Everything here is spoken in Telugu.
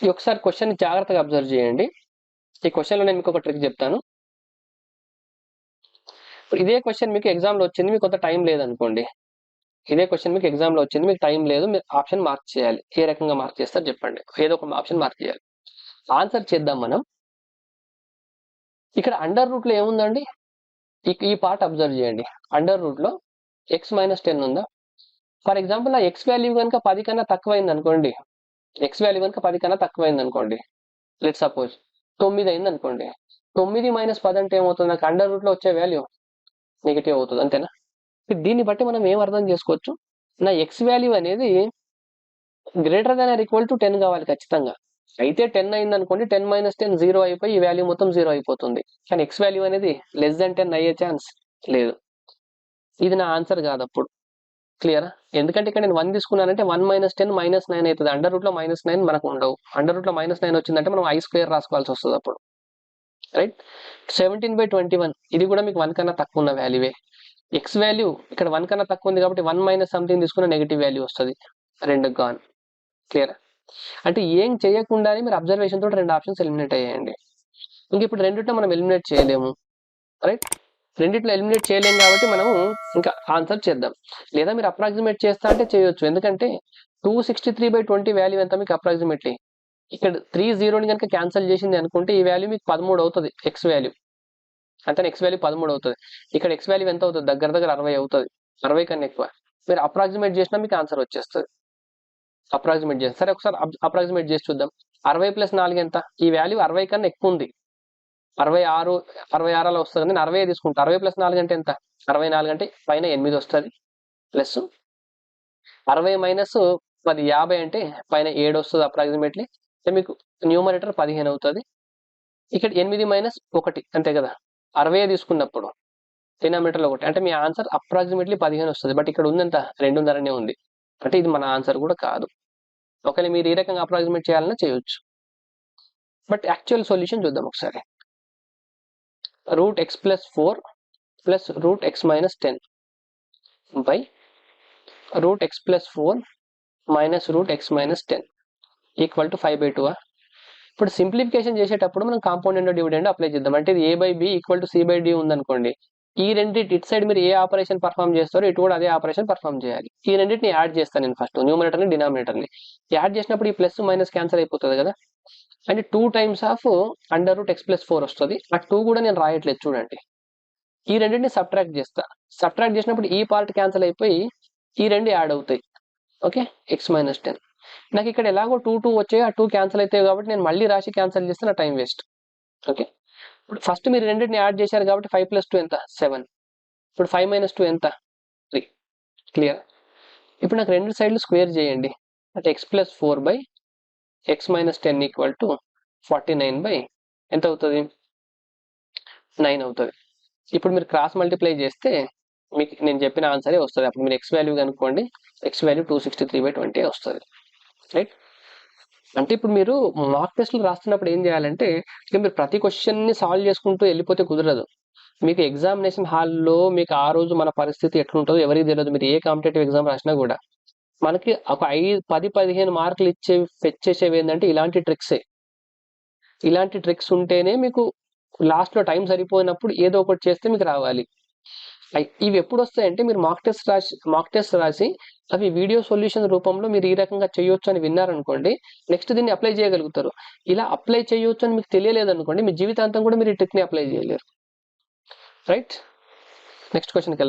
ఈ ఒకసారి క్వశ్చన్ జాగ్రత్తగా అబ్జర్వ్ చేయండి. ఈ క్వశ్చన్లో నేను మీకు ఒక ట్రిక్ చెప్తాను. ఇప్పుడు ఇదే క్వశ్చన్ మీకు ఎగ్జామ్లో వచ్చింది, మీకు కొంత టైం లేదనుకోండి. ఇదే క్వశ్చన్ మీకు ఎగ్జామ్లో వచ్చింది, మీకు టైం లేదు, మీరు ఆప్షన్ మార్క్ చేయాలి. ఏ రకంగా మార్క్ చేస్తారు చెప్పండి. ఏదో ఒక ఆప్షన్ మార్క్ చేయాలి. ఆన్సర్ చేద్దాం మనం. ఇక్కడ అండర్ రూట్లో ఏముందండి? ఈ పార్ట్ అబ్జర్వ్ చేయండి. అండర్ రూట్లో ఎక్స్ మైనస్ 10 ఉందా? ఫర్ ఎగ్జాంపుల్ నా ఎక్స్ వాల్యూ కనుక 10 కన్నా తక్కువైంది అనుకోండి, ఎక్స్ వాల్యూ కనుక 10 కన్నా తక్కువైంది అనుకోండి, లెట్ సపోజ్ 9 అయింది అనుకోండి, 9 మైనస్ 10 అంటే ఏమవుతుంది? నాకు అండర్ రూట్లో వచ్చే వాల్యూ నెగిటివ్ అవుతుంది, అంతేనా? దీన్ని బట్టి మనం ఏం అర్థం చేసుకోవచ్చు? నా ఎక్స్ వాల్యూ అనేది greater than or equal to 10 కావాలి ఖచ్చితంగా. అయితే 10 అయింది అనుకోండి, 10 మైనస్ 10 0 అయిపోయి ఈ వాల్యూ మొత్తం 0 అయిపోతుంది. కానీ ఎక్స్ వాల్యూ అనేది లెస్ దాన్ 10 అయ్యే ఛాన్స్ లేదు. ఇది నా ఆన్సర్ కాదు అప్పుడు. క్లియరా? ఎందుకంటే ఇక్కడ నేను 1 తీసుకున్నానంటే 1 మైనస్ 10 మైనస్ 9 అవుతుంది. అండర్ రూట్లో మైనస్ 9 మనకు ఉండవు. అండర్ రూట్లో మైనస్ 9 వచ్చిందంటే మనం i² రాసుకోవాల్సి వస్తుంది అప్పుడు. రైట్? 17/21 ఇది కూడా మీకు 1 కన్నా తక్కువ ఉన్న వాల్యూవే. ఎక్స్ వాల్యూ ఇక్కడ 1 కన్నా తక్కువ ఉంది కాబట్టి 1 మైనస్ సంథింగ్ తీసుకున్న నెగిటివ్ వాల్యూ వస్తుంది. రెండు గాన్. క్లియరా? అంటే ఏం చేయకుండానే మీరు అబ్జర్వేషన్ తోటి రెండు ఆప్షన్స్ ఎలిమినేట్ అయ్యాయండి. ఇంక ఇప్పుడు రెండిట్లో మనం ఎలిమినేట్ చేయలేము. రైట్? రెండిట్లో ఎలిమినేట్ చేయలేము కాబట్టి మనము ఇంకా ఆన్సర్ చేద్దాం. లేదా మీరు అప్రాక్సిమేట్ చేస్తా అంటే చేయొచ్చు. ఎందుకంటే 263/20 వాల్యూ ఎంత మీకు అప్రాక్సిమేట్లీ? ఇక్కడ 3 కనుక క్యాన్సిల్ చేసింది అనుకుంటే ఈ వాల్యూ మీకు 13 అవుతుంది ఎక్స్ వాల్యూ. అంటే ఎక్స్ వాల్యూ 13 అవుతుంది. ఇక్కడ ఎక్స్ వాల్యూ ఎంత అవుతుంది? దగ్గర 60 అవుతుంది. 60 కన్నా ఎక్కువ. మీరు అప్రాక్సిమేట్ చేసినా మీకు ఆన్సర్ వచ్చేస్తుంది. అప్రాక్సిమేట్ చేస్తాం. సరే ఒకసారి అప్రాక్సిమేట్ చేసి చూద్దాం. 60 + 4 ఎంత? ఈ వాల్యూ 60 కన్నా ఎక్కువ ఉంది. 66 అలా వస్తుంది. నేను 60 తీసుకుంటా. 60 + 4 అంటే ఎంత? 64 అంటే పైన 8 వస్తుంది. ప్లస్ 60 మైనస్ 10 50 అంటే పైన 7 వస్తుంది అప్రాక్సిమేట్లీ. మీకు న్యూమరేటర్ 15 అవుతుంది. ఇక్కడ 8 మైనస్ 1 అంతే కదా? 60 తీసుకున్నప్పుడు డినామినేటర్లో 1 అంటే మీ ఆన్సర్ అప్రాక్సిమేట్లీ 15 వస్తుంది. బట్ ఇక్కడ ఉందంత 2.5 ఉంది. అంటే ఇది మన ఆన్సర్ కూడా కాదు. ఒకవేళ మీరు ఈ రకంగా అప్రాక్సిమేట్ చేయాలన్నా చేయొచ్చు. బట్ యాక్చువల్ సొల్యూషన్ చూద్దాం ఒకసారి. √x + 4 + √x - 10 by √x + 4 - √x - 10 equal to 5/2. ఇప్పుడు సింప్లిఫికేషన్ చేసేటప్పుడు మనం కాంపౌండ్ డివిడెండ్ అప్లై చేద్దాం. అంటే ఇది a/b = c/d ఉందనుకోండి, ఈ రెండింటి ఇటు సైడ్ మీరు ఏ ఆపరేషన్ పర్ఫామ్ చేస్తారో ఇటు కూడా అదే ఆపరేషన్ పర్ఫామ్ చేయాలి. ఈ రెండింటిని యాడ్ చేస్తాను నేను ఫస్ట్, న్యూమరేటర్ని డినామినేటర్ని యాడ్ చేసినప్పుడు ఈ ప్లస్ మైనస్ క్యాన్సల్ అయిపోతుంది కదా. అంటే 2 టైమ్స్ ఆఫ్ √x + 4 వస్తుంది. ఆ 2 కూడా నేను రాయట్లేదు చూడండి. ఈ రెండింటిని సబ్ట్రాక్ట్ చేస్తా. సబ్ట్రాక్ట్ చేసినప్పుడు ఈ పార్ట్ క్యాన్సల్ అయిపోయి ఈ రెండు యాడ్ అవుతాయి. Okay, x - 10. నాకు ఇక్కడ ఎలాగో 2 వచ్చాయి, ఆ 2 క్యాన్సల్ అవుతాయి కాబట్టి నేను మళ్ళీ రాసి క్యాన్సల్ చేస్తే నా టైం వేస్ట్. ఓకే, ఇప్పుడు ఫస్ట్ మీరు రెండింటిని యాడ్ చేశారు కాబట్టి 5 + 2 ఎంత? 7. ఇప్పుడు 5 - 2 ఎంత? 3. క్లియర్? ఇప్పుడు నాకు రెండు సైడ్లు స్క్వేర్ చేయండి. అంటే x + 4/x - 10 = 49 ఎంత అవుతుంది? 9 అవుతుంది. ఇప్పుడు మీరు క్రాస్ మల్టిప్లై చేస్తే మీకు నేను చెప్పిన ఆన్సరే వస్తుంది. అప్పుడు మీరు ఎక్స్ వాల్యూ కనుక్కోండి, ఎక్స్ వాల్యూ 263/20 వస్తుంది. రైట్? అంటే ఇప్పుడు మీరు మాక్ టెస్ట్లు రాస్తున్నప్పుడు ఏం చేయాలంటే ఇక మీరు ప్రతి క్వశ్చన్ని సాల్వ్ చేసుకుంటూ వెళ్ళిపోతే కుదరదు. మీకు ఎగ్జామినేషన్ హాల్లో మీకు ఆ రోజు మన పరిస్థితి ఎట్లుంటుందో ఎవరికి తెలియదు. మీరు ఏ కాంపిటేటివ్ ఎగ్జామ్ రాసినా కూడా మనకి ఒక 10-15 మార్కులు ఫెచ్ చేసేవి ఏంటంటే ఇలాంటి ట్రిక్సే. ఇలాంటి ట్రిక్స్ ఉంటేనే మీకు లాస్ట్లో టైం సరిపోయినప్పుడు ఏదో ఒకటి చేస్తే మీకు రావాలి. ఇవి ఎప్పుడు వస్తాయంటే మీరు మాక్ టెస్ట్ రాసి అవి వీడియో సొల్యూషన్ రూపంలో మీరు ఈ రకంగా చేయొచ్చు అని విన్నారనుకోండి, నెక్స్ట్ దీన్ని అప్లై చేయగలుగుతారు. ఇలా అప్లై చేయొచ్చు అని మీకు తెలియలేదు అనుకోండి, మీ జీవితాంతం కూడా మీరు ఈ ట్రిక్ని అప్లై చేయలేరు. రైట్? నెక్స్ట్ క్వశ్చన్కి వెళ్దాం.